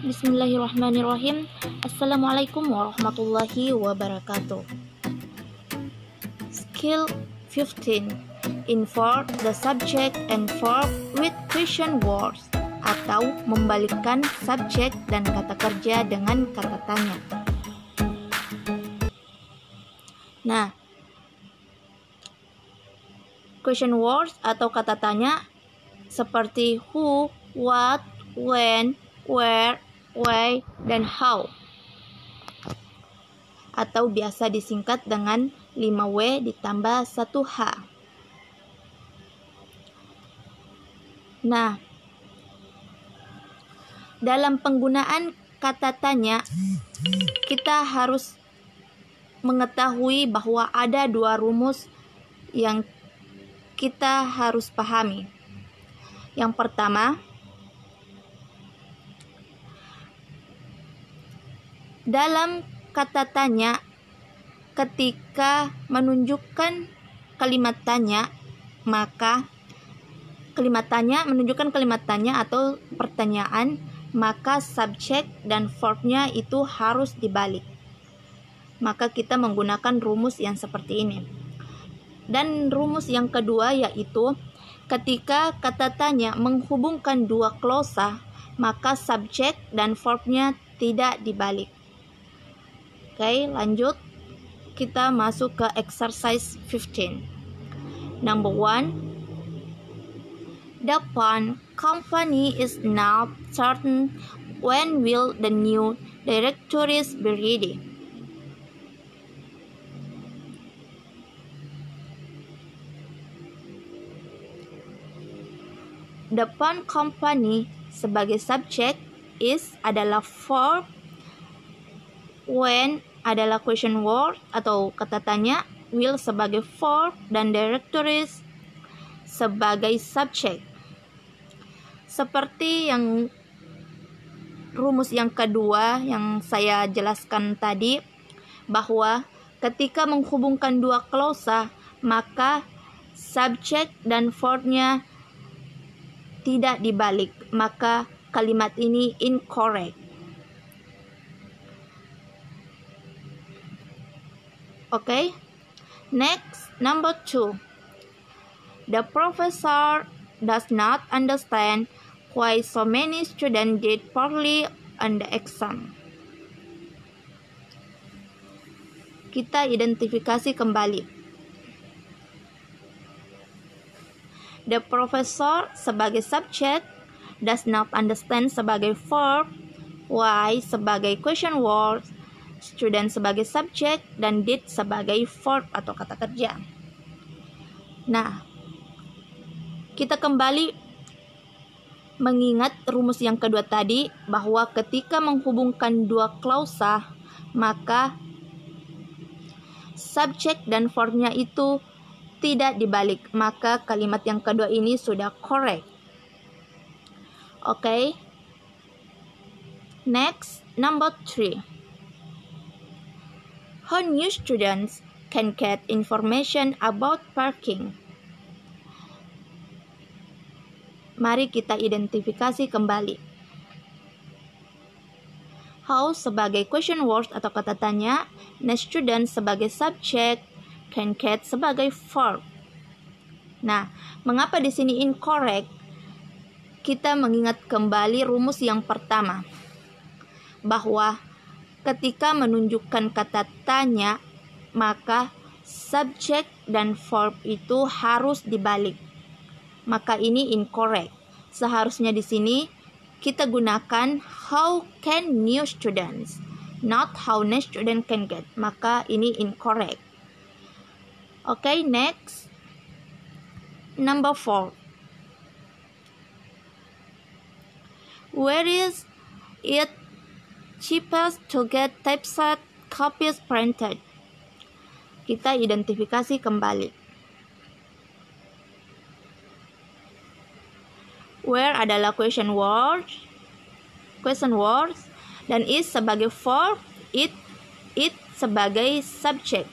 Bismillahirrahmanirrahim. Assalamualaikum warahmatullahi wabarakatuh. Skill 15. Invert the subject and verb with question words, atau membalikkan subjek dan kata kerja dengan kata tanya. Nah, question words atau kata tanya seperti who, what, when, where, why, dan how, atau biasa disingkat dengan 5W ditambah 1H. Nah, dalam penggunaan kata tanya, kita harus mengetahui bahwa ada dua rumus yang kita harus pahami. Yang pertama, dalam kata tanya, ketika menunjukkan kalimat tanya, maka kalimat tanya menunjukkan kalimat tanya atau pertanyaan, maka subjek dan verbnya itu harus dibalik. Maka kita menggunakan rumus yang seperti ini. Dan rumus yang kedua yaitu ketika kata tanya menghubungkan dua klausa, maka subjek dan verbnya tidak dibalik. Oke, lanjut. Kita masuk ke exercise 15. Number 1. The phone company is not certain when will the new directories be ready. The phone company sebagai subjek, is adalah verb, when adalah question word atau kata tanya, will sebagai verb, dan directories sebagai subjek. Seperti yang rumus yang kedua yang saya jelaskan tadi, bahwa ketika menghubungkan dua klausa, maka subjek dan verbnya tidak dibalik, maka kalimat ini incorrect. Okay, next, number 2. The professor does not understand why so many students did poorly on the exam. Kita identifikasi kembali. The professor sebagai subjek, does not understand sebagai verb, why sebagai question word, student sebagai subjek, dan did sebagai verb atau kata kerja. Nah, kita kembali mengingat rumus yang kedua tadi, bahwa ketika menghubungkan dua klausa, maka subjek dan verbnya itu tidak dibalik, maka kalimat yang kedua ini sudah correct. Okay. Next, number 3. How new students can get information about parking. Mari kita identifikasi kembali. How sebagai question word atau kata tanya, new student sebagai subjek, can get sebagai verb. Nah, mengapa di sini incorrect? Kita mengingat kembali rumus yang pertama, bahwa ketika menunjukkan kata tanya, maka subjek dan verb itu harus dibalik. Maka ini incorrect. Seharusnya di sini kita gunakan how can new students, not how new student can get. Maka ini incorrect. Okay, next. Number 4. Where is it cheapest to get typeset copies printed? Kita identifikasi kembali. Where adalah question words, dan is sebagai verb, it sebagai subjek,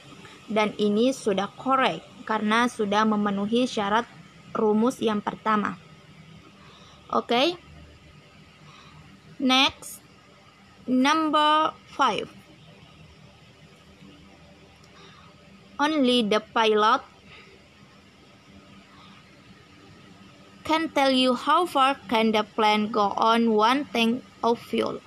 dan ini sudah correct karena sudah memenuhi syarat rumus yang pertama. Oke. Next, Number 5. Only the pilot can tell you how far can the plane go on one tank of fuel.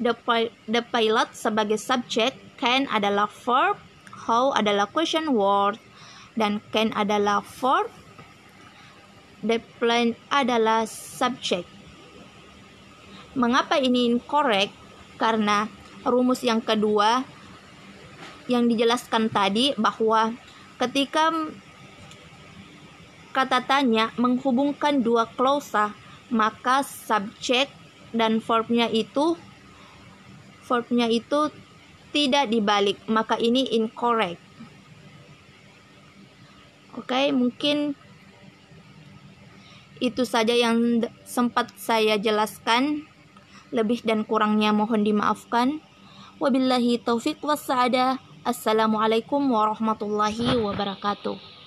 The pilot sebagai subjek, can adalah verb, how adalah question word, dan can adalah verb, the plane adalah subjek. Mengapa ini incorrect? Karena rumus yang kedua yang dijelaskan tadi, bahwa ketika kata tanya menghubungkan dua klausa, maka subjek dan verbnya itu tidak dibalik, maka ini incorrect. Oke, mungkin itu saja yang sempat saya jelaskan. Lebih dan kurangnya mohon dimaafkan. Wabillahi taufik wassa'adah. Assalamualaikum warahmatullahi wabarakatuh.